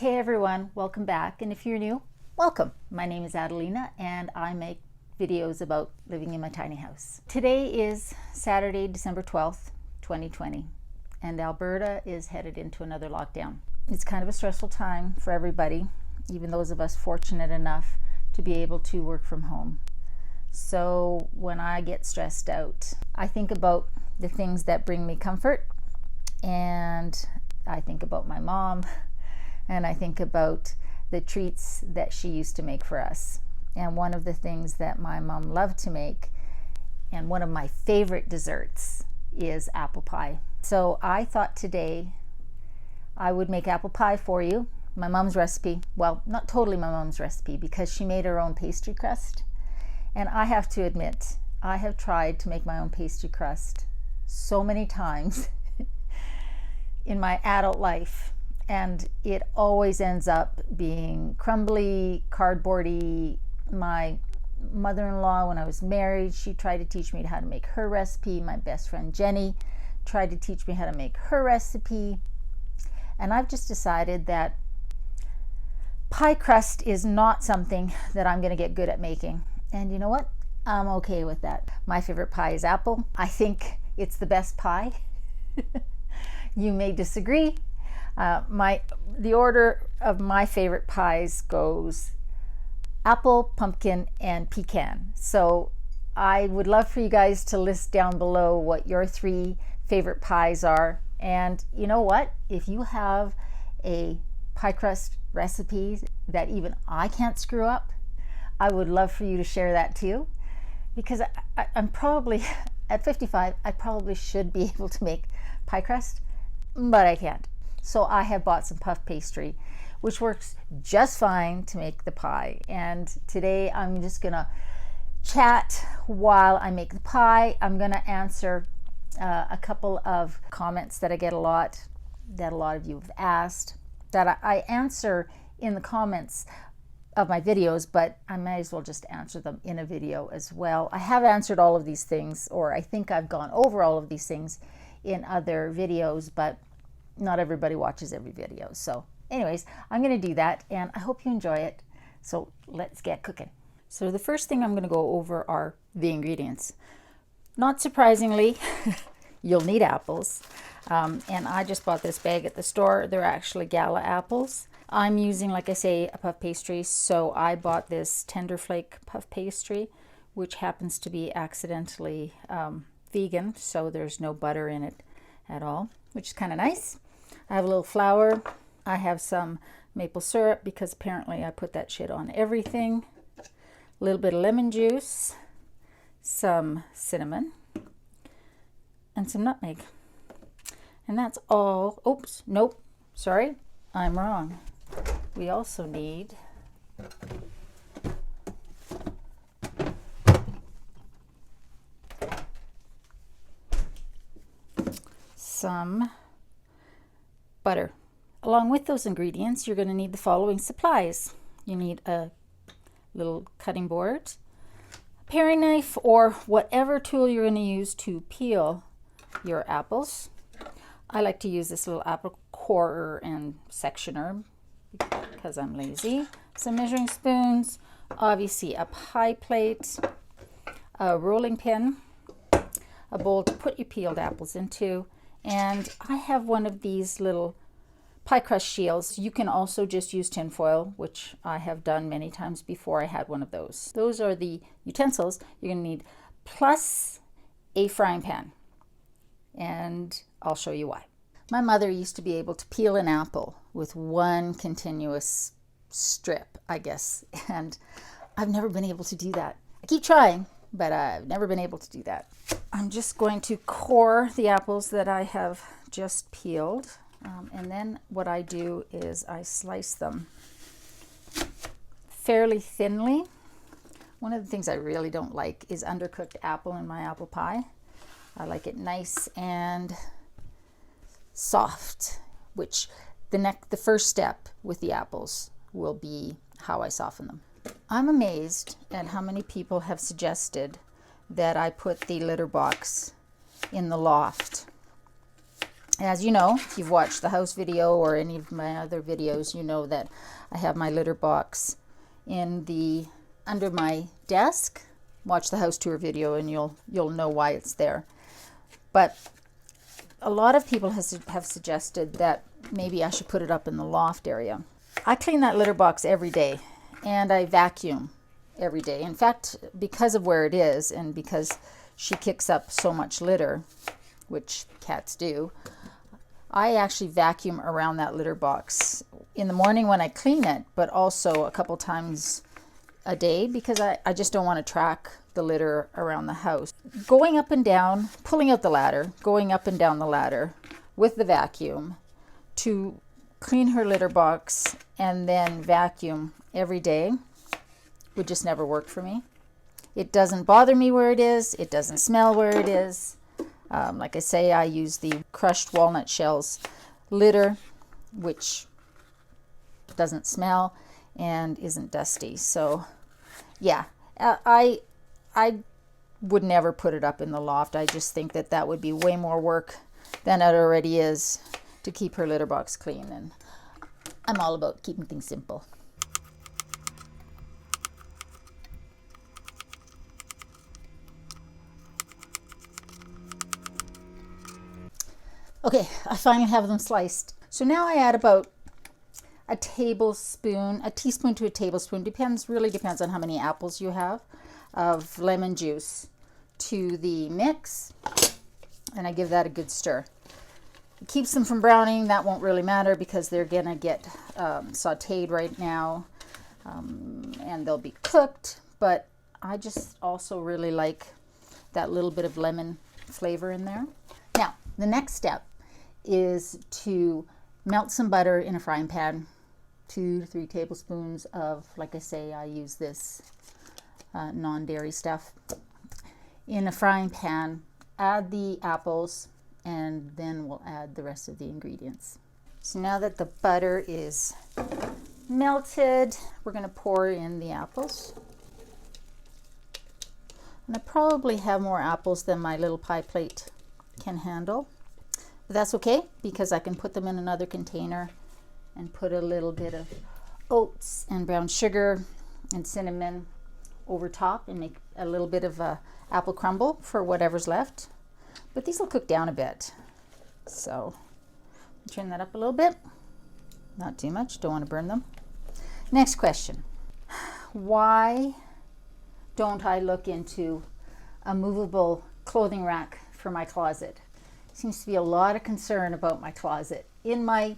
Hey everyone, welcome back, and if you're new, welcome. My name is Adelina and I make videos about living in my tiny house. Today is Saturday, December 12th, 2020, and Alberta is headed into another lockdown. It's kind of a stressful time for everybody, even those of us fortunate enough to be able to work from home. So when I get stressed out, I think about the things that bring me comfort, and I think about my mom, and I think about the treats that she used to make for us. And one of the things that my mom loved to make, and one of my favorite desserts, is apple pie. So I thought today I would make apple pie for you. My mom's recipe, well, not totally my mom's recipe, because she made her own pastry crust. And I have to admit, I have tried to make my own pastry crust so many times in my adult life, and it always ends up being crumbly, cardboardy. My mother-in-law, when I was married, she tried to teach me how to make her recipe. My best friend Jenny tried to teach me how to make her recipe. And I've just decided that pie crust is not something that I'm going to get good at making. And you know what? I'm okay with that. My favorite pie is apple. I think it's the best pie. You may disagree. The order of my favorite pies goes apple, pumpkin, and pecan. So I would love for you guys to list down below what your 3 favorite pies are. And you know what? If you have a pie crust recipe that even I can't screw up, I would love for you to share that too. Because I'm probably, at 55, I probably should be able to make pie crust, but I can't. So I have bought some puff pastry, which works just fine to make the pie. And today I'm just gonna chat while I make the pie. I'm gonna answer a couple of comments that I get a lot, that a lot of you have asked, that I answer in the comments of my videos, but I might as well just answer them in a video as well. I have answered all of these things, or I think I've gone over all of these things in other videos, but not everybody watches every video. So anyways, I'm going to do that, and I hope you enjoy it. So let's get cooking. So the first thing I'm going to go over are the ingredients. Not surprisingly, you'll need apples. And I just bought this bag at the store. They're actually Gala apples. I'm using, like I say, a puff pastry, so I bought this Tender Flake puff pastry, which happens to be accidentally vegan, so there's no butter in it at all, which is kind of nice. I have a little flour. I have some maple syrup, because apparently I put that shit on everything. A little bit of lemon juice, some cinnamon, and some nutmeg. And that's all. Oops, nope, sorry, I'm wrong. We also need some butter. Along with those ingredients, you're going to need the following supplies. You need a little cutting board, a paring knife, or whatever tool you're going to use to peel your apples. I like to use this little apple corer and sectioner because I'm lazy. Some measuring spoons, obviously a pie plate, a rolling pin, a bowl to put your peeled apples into, and I have one of these little pie crust shields. You can also just use tin foil, which I have done many times before. I had one of those. Those are the utensils you're going to need, plus a frying pan, and I'll show you why. My mother used to be able to peel an apple with one continuous strip, I guess, and I've never been able to do that. I keep trying, but I've never been able to do that. I'm just going to core the apples that I have just peeled, and then what I do is I slice them fairly thinly. One of the things I really don't like is undercooked apple in my apple pie. I like it nice and soft, which the first step with the apples will be how I soften them. I'm amazed at how many people have suggested that I put the litter box in the loft. As you know, if you've watched the house video or any of my other videos, you know that I have my litter box under my desk. Watch the house tour video and you'll know why it's there. But a lot of people have suggested that maybe I should put it up in the loft area. I clean that litter box every day and I vacuum every day. In fact, because of where it is and because she kicks up so much litter, which cats do, I actually vacuum around that litter box in the morning when I clean it, but also a couple times a day because I just don't want to track the litter around the house. Going up and down, pulling out the ladder, going up and down the ladder with the vacuum to clean her litter box and then vacuum every day would just never work for me. It doesn't bother me where it is. It doesn't smell where it is. Like I say, I use the crushed walnut shells litter, which doesn't smell and isn't dusty. So yeah, I would never put it up in the loft. I just think that that would be way more work than it already is to keep her litter box clean. And I'm all about keeping things simple. Okay, I finally have them sliced. So now I add about a teaspoon to a tablespoon, really depends on how many apples you have, of lemon juice to the mix, and I give that a good stir. It keeps them from browning. That won't really matter because they're gonna get sauteed right now, and they'll be cooked, but I just also really like that little bit of lemon flavor in there. Now, the next step is to melt some butter in a frying pan, 2 to 3 tablespoons of, like I say, I use this non-dairy stuff in a frying pan. Add the apples and then we'll add the rest of the ingredients. So now that the butter is melted, we're going to pour in the apples. And I probably have more apples than my little pie plate can handle. But that's okay because I can put them in another container and put a little bit of oats and brown sugar and cinnamon over top and make a little bit of a apple crumble for whatever's left. But these will cook down a bit. So turn that up a little bit. Not too much, don't want to burn them. Next question. Why don't I look into a movable clothing rack for my closet? Seems to be a lot of concern about my closet. In my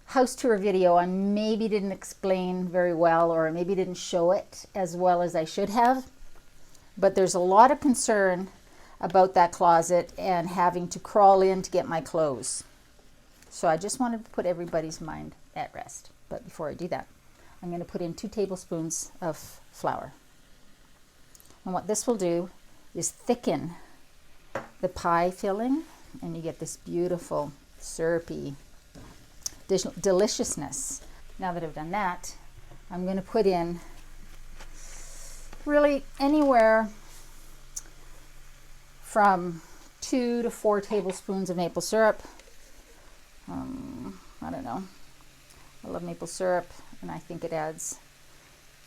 house tour video, I maybe didn't explain very well, or maybe didn't show it as well as I should have, but there's a lot of concern about that closet and having to crawl in to get my clothes. So I just wanted to put everybody's mind at rest. But before I do that, I'm going to put in 2 tablespoons of flour. And what this will do is thicken the pie filling, and you get this beautiful syrupy deliciousness. Now that I've done that, I'm going to put in really anywhere from 2 to 4 tablespoons of maple syrup. I don't know. I love maple syrup, and I think it adds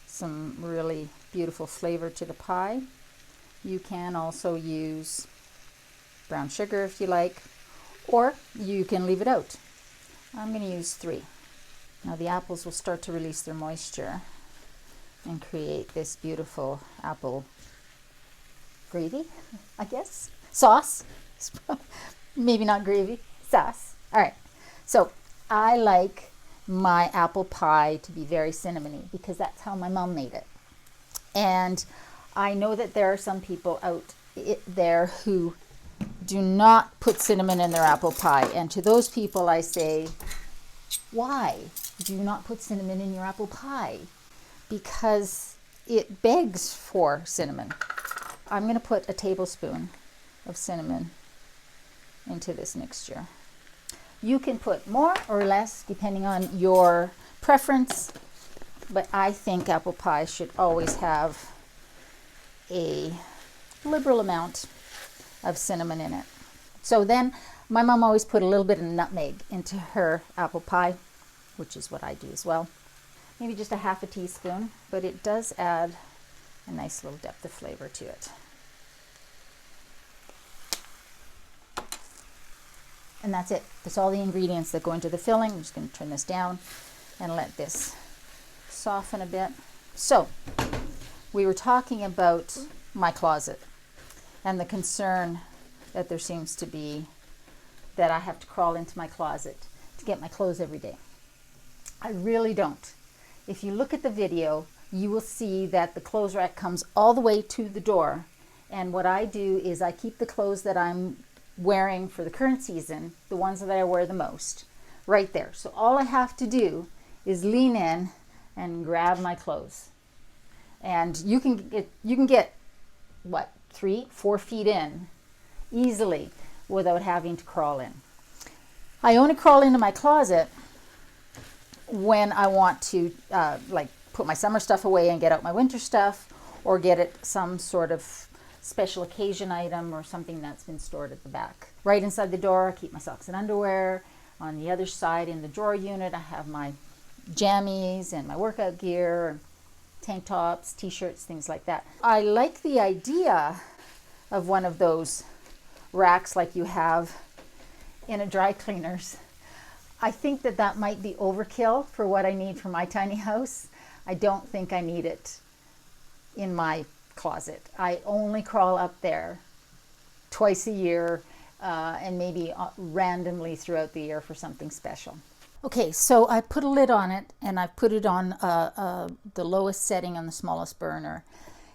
some really beautiful flavor to the pie. You can also use brown sugar if you like, or you can leave it out. I'm going to use 3. Now the apples will start to release their moisture and create this beautiful apple gravy, I guess. Sauce. Maybe not gravy, sauce. All right. So I like my apple pie to be very cinnamony because that's how my mom made it. And I know that there are some people out there who do not put cinnamon in their apple pie. And to those people I say, why do you not put cinnamon in your apple pie? Because it begs for cinnamon. I'm going to put a tablespoon of cinnamon into this mixture. You can put more or less depending on your preference, but I think apple pie should always have a liberal amount of cinnamon in it. So then My mom always put a little bit of nutmeg into her apple pie, which is what I do as well. Maybe just a half a teaspoon, but it does add a nice little depth of flavor to it. And that's it. That's all the ingredients that go into the filling. I'm just going to turn this down and let this soften a bit. So, we were talking about my closet and the concern that there seems to be that I have to crawl into my closet to get my clothes every day. I really don't. If you look at the video, you will see that the clothes rack comes all the way to the door. And what I do is I keep the clothes that I'm wearing for the current season, the ones that I wear the most, right there. So all I have to do is lean in and grab my clothes. And you can get what, 3-4 feet in easily without having to crawl in. I only crawl into my closet when I want to like put my summer stuff away and get out my winter stuff, or get it some sort of special occasion item or something that's been stored at the back. Right inside the door, I keep my socks and underwear. On the other side in the drawer unit, I have my jammies and my workout gear, and tank tops, t-shirts, things like that. I like the idea of one of those racks like you have in a dry cleaners. I think that that might be overkill for what I need for my tiny house. I don't think I need it in my closet. I only crawl up there twice a year and maybe randomly throughout the year for something special. Okay, so I put a lid on it and I've put it on the lowest setting on the smallest burner.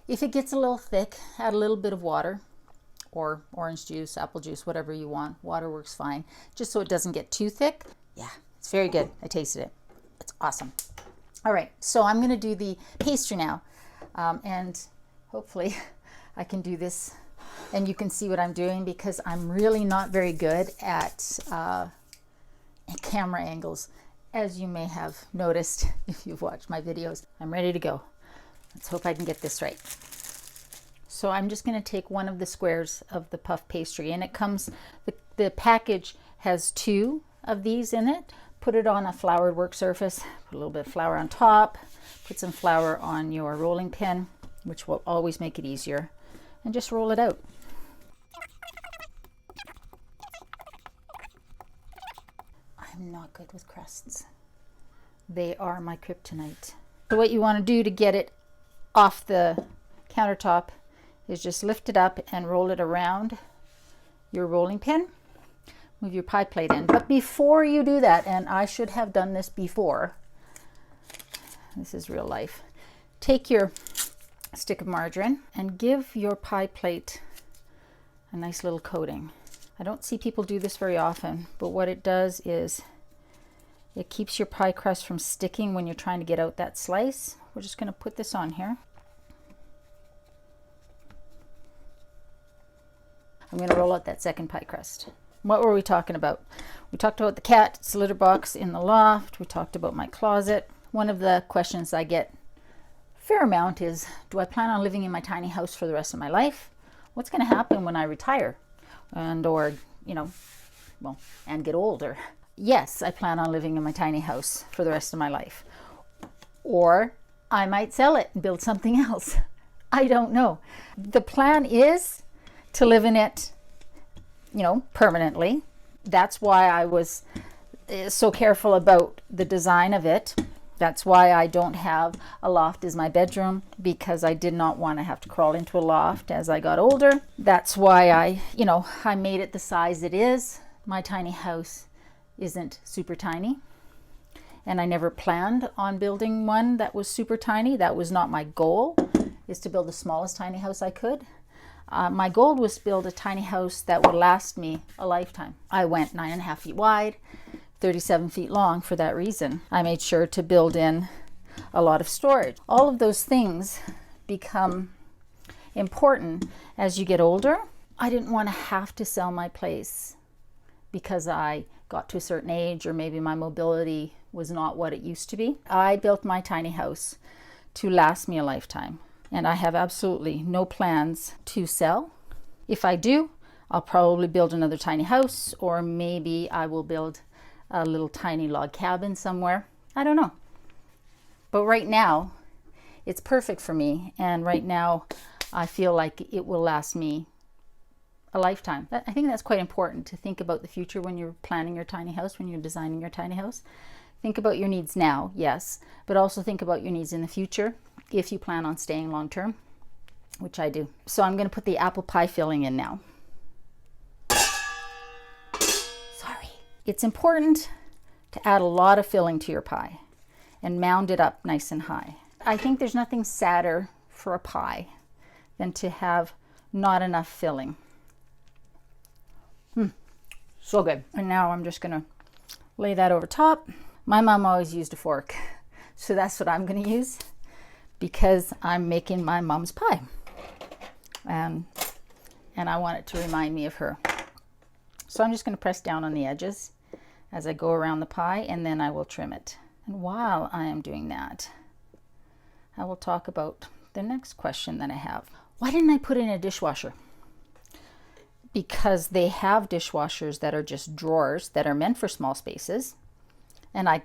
If it gets a little thick, add a little bit of water or orange juice, apple juice, whatever you want. Water works fine, just so it doesn't get too thick. Yeah, it's very good. I tasted it. It's awesome. All right, so I'm going to do the pastry now. And hopefully I can do this and you can see what I'm doing, because I'm really not very good at camera angles, as you may have noticed if you've watched my videos. I'm ready to go. Let's hope I can get this right. So I'm just going to take one of the squares of the puff pastry, and it comes, the package has 2 of these in it. Put it on a floured work surface, put a little bit of flour on top, put some flour on your rolling pin, which will always make it easier, and just roll it out. I'm not good with crusts. They are my kryptonite. So what you want to do to get it off the countertop is just lift it up and roll it around your rolling pin. Move your pie plate in. But before you do that, and I should have done this before, this is real life, take your stick of margarine and give your pie plate a nice little coating. I don't see people do this very often, but what it does is it keeps your pie crust from sticking when you're trying to get out that slice. We're just going to put this on here. I'm going to roll out that second pie crust. What were we talking about? We talked about the cat, its litter box in the loft. We talked about my closet. One of the questions I get a fair amount is, do I plan on living in my tiny house for the rest of my life? What's going to happen when I retire and get older? Yes, I plan on living in my tiny house for the rest of my life. Or I might sell it and build something else. I don't know. The plan is to live in it, permanently. That's why I was so careful about the design of it. That's why I don't have a loft as my bedroom, because I did not want to have to crawl into a loft as I got older. That's why I made it the size it is. My tiny house isn't super tiny, and I never planned on building one that was super tiny. That was not my goal, is to build the smallest tiny house I could. My goal was to build a tiny house that would last me a lifetime. I went 9.5 feet wide, 37 feet long for that reason. I made sure to build in a lot of storage. All of those things become important as you get older. I didn't want to have to sell my place because I got to a certain age, or maybe my mobility was not what it used to be. I built my tiny house to last me a lifetime, and I have absolutely no plans to sell. If I do, I'll probably build another tiny house, or maybe I will build a little tiny log cabin somewhere. I don't know. But right now, it's perfect for me. And right now, I feel like it will last me a lifetime. I think that's quite important to think about the future when you're planning your tiny house, when you're designing your tiny house. Think about your needs now, yes, but also think about your needs in the future if you plan on staying long term, which I do. So I'm going to put the apple pie filling in now. Sorry. It's important to add a lot of filling to your pie and mound it up nice and high. I think there's nothing sadder for a pie than to have not enough filling. So good. And now I'm just going to lay that over top. My mom always used a fork, so that's what I'm going to use because I'm making my mom's pie. And I want it to remind me of her. So I'm just going to press down on the edges as I go around the pie, and then I will trim it. And while I am doing that, I will talk about the next question that I have. Why didn't I put in a dishwasher? Because they have dishwashers that are just drawers that are meant for small spaces. And I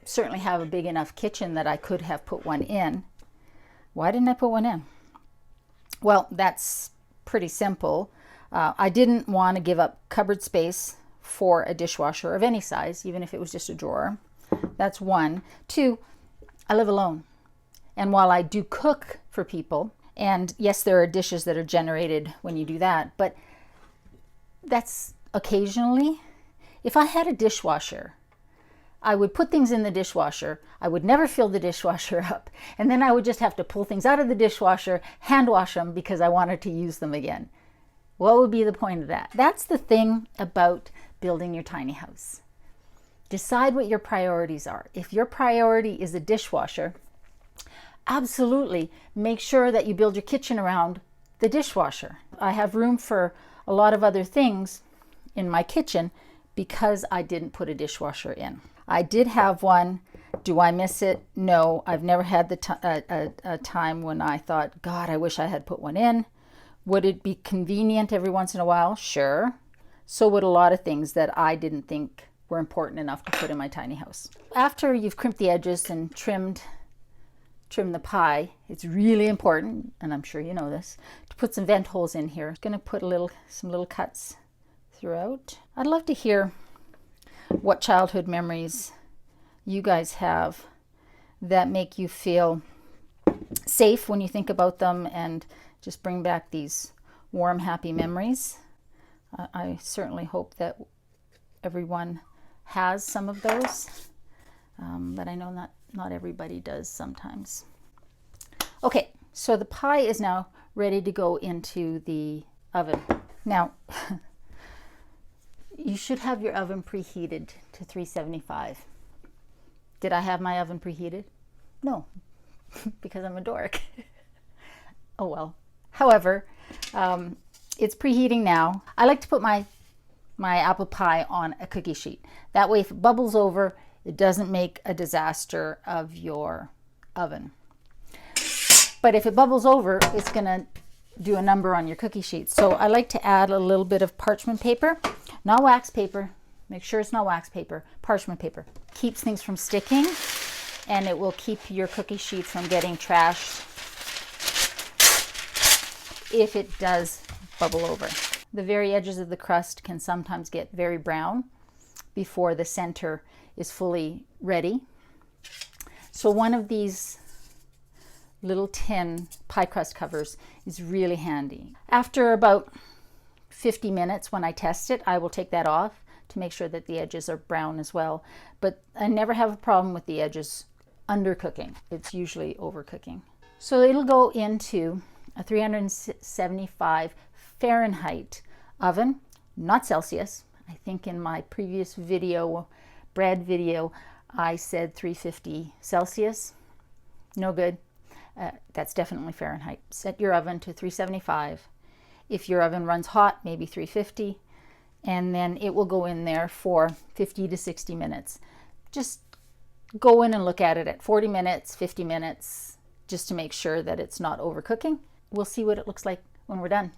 certainly have a big enough kitchen that I could have put one in. Why didn't I put one in? Well, that's pretty simple. I didn't want to give up cupboard space for a dishwasher of any size, even if it was just a drawer. That's one. Two, I live alone. And while I do cook for people, and yes, there are dishes that are generated when you do that, but that's occasionally. If I had a dishwasher, I would put things in the dishwasher. I would never fill the dishwasher up. And then I would just have to pull things out of the dishwasher, hand wash them because I wanted to use them again. What would be the point of that? That's the thing about building your tiny house. Decide what your priorities are. If your priority is a dishwasher, absolutely make sure that you build your kitchen around the dishwasher. I have room for a lot of other things in my kitchen because I didn't put a dishwasher in. I did have one. Do I miss it? No. I've never had a time when I thought, God, I wish I had put one in. Would it be convenient every once in a while? Sure. So would a lot of things that I didn't think were important enough to put in my tiny house. After you've crimped the edges and trimmed the pie, it's really important, and I'm sure you know this, to put some vent holes in here. I'm going to put some little cuts throughout. I'd love to hear what childhood memories you guys have that make you feel safe when you think about them and just bring back these warm, happy memories. I certainly hope that everyone has some of those, but I know not everybody does sometimes. Okay, so the pie is now ready to go into the oven. Now, you should have your oven preheated to 375. Did I have my oven preheated? No, because I'm a dork. Oh well. However, it's preheating now. I like to put my apple pie on a cookie sheet. That way, if it bubbles over, it doesn't make a disaster of your oven. But if it bubbles over, it's gonna do a number on your cookie sheet. So I like to add a little bit of parchment paper, not wax paper. Make sure it's not wax paper, parchment paper. Keeps things from sticking, and it will keep your cookie sheet from getting trashed if it does bubble over. The very edges of the crust can sometimes get very brown before the center is fully ready. So one of these little tin pie crust covers is really handy. After about 50 minutes when I test it, I will take that off to make sure that the edges are brown as well. But I never have a problem with the edges undercooking. It's usually overcooking. So it'll go into a 375 Fahrenheit oven, not Celsius. I think in my previous video, bread video, I said 350 Celsius. No good. That's definitely Fahrenheit. Set your oven to 375. If your oven runs hot, maybe 350, and then it will go in there for 50 to 60 minutes. Just go in and look at it at 40 minutes, 50 minutes, just to make sure that it's not overcooking. We'll see what it looks like when we're done.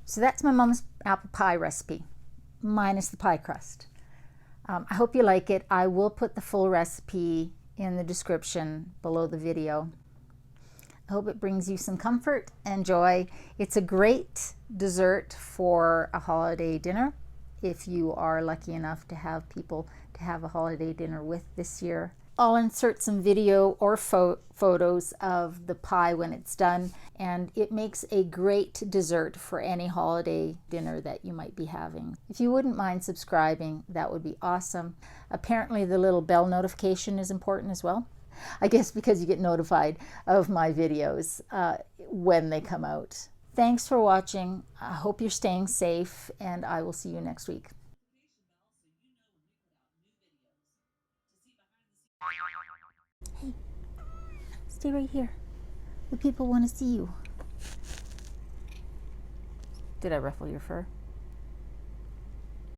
So that's my mom's apple pie recipe, minus the pie crust. I hope you like it. I will put the full recipe in the description below the video. I hope it brings you some comfort and joy. It's a great dessert for a holiday dinner if you are lucky enough to have people to have a holiday dinner with this year. I'll insert some video or photos of the pie when it's done, and it makes a great dessert for any holiday dinner that you might be having. If you wouldn't mind subscribing, that would be awesome. Apparently the little bell notification is important as well. I guess because you get notified of my videos when they come out. Thanks for watching. I hope you're staying safe, and I will see you next week. Hey, stay right here. The people want to see you. Did I ruffle your fur?